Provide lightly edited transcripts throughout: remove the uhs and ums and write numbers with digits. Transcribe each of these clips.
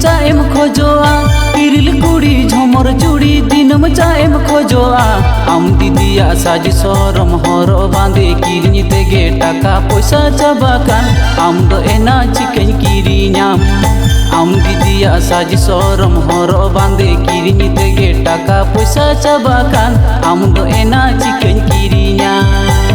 चाएम खोजोआ तिरिल कुड़ी झमर चूड़ी दिनम चाएम खोजोआ आम दीदिया साज सरम हर बांधे किरिኝ तेगे टाका पैसा चाबाकान आम दो एना चिकेन किरिኛम आम दीदिया साज सरम हर बांधे किरिኝ तेगे टाका पैसा चाबाकान आम दो एना चिकेन किरिኛम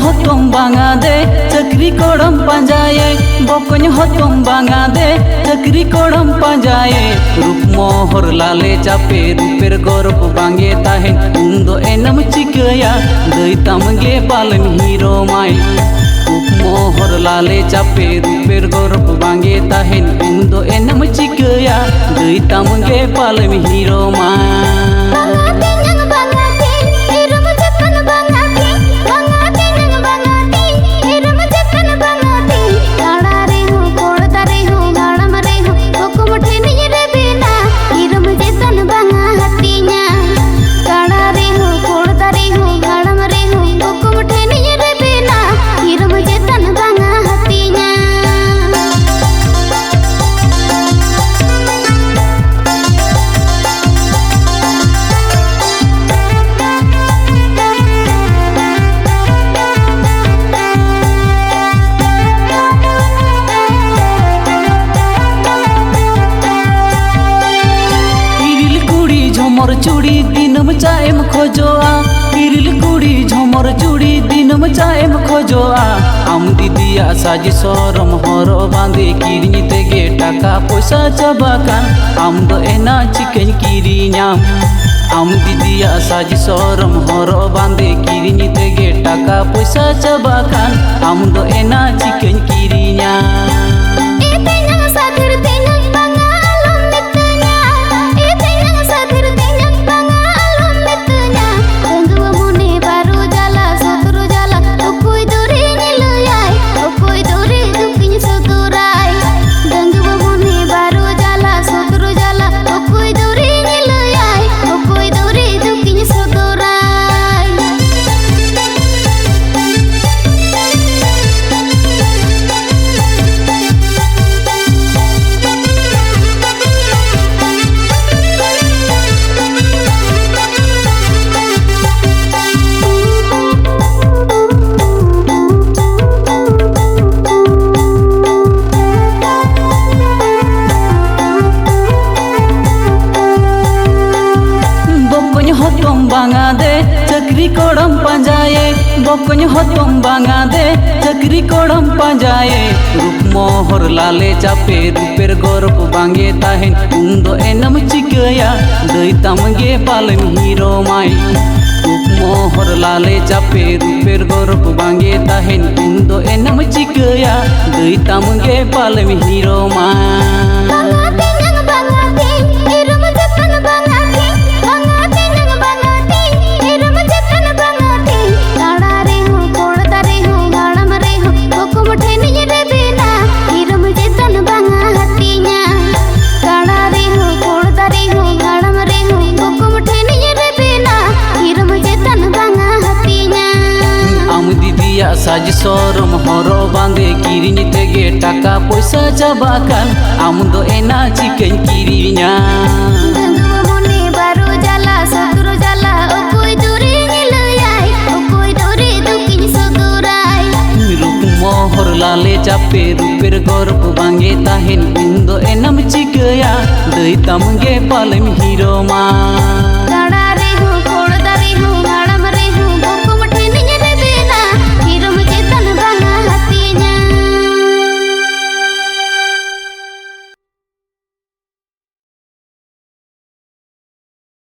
हतम बांगा दे चक्री कोड़म पंजाए बकन हतम बांगा दे चक्री कोड़म पंजाए रूप मोहर लाले चापे रूपेर गौरव बांगे ताहेन उन्दो एनम चिकया दई तामगे पालन हीरो माई रूप मोहर लाले चापे रूपेर गौरव बांगे ताहेन उन्दो एनम चिकया दई तामगे पालन हीरो माई झमर चूड़ी दिनम चाएम खोजोआ तिरिल कुड़ी झमर चूड़ी दिनम चाएम खोजोआ आम दीदिया साज सरम हर बांधे किरिኝ तेगे टाका पैसा चाबाकान आम दो एना चिकेन किरिኛम आम दीदिया साज सरम हर बांधे किरिኝ तेगे टाका पैसा चाबाकान आम दो एना चिकेन किरिኛम हतम बांगा दे चक्री कोड़म पंजाए बकन हतम बांगा दे चक्री कोड़म पंजाए रूप मोहर लाले चापे रूपेर गौरव बांगे ताहेन उन्दो एनम चिकया दई तामगे पालन हीरो माई रूप मोहर लाले चापे रूपेर गौरव बांगे ताहेन उन्दो एनम चिकया दई तामगे पालन हीरो माई साज सरम हर बांधे किरिኝ तेगे टाका पैसा चाबाकान आम दो एना चिकेन किरिኛम रूप मोहर लाले चापे रूपेर गौरव बांगे ताहेन उन्दो एनम चिकया दई तामगे पालन हीरो माई।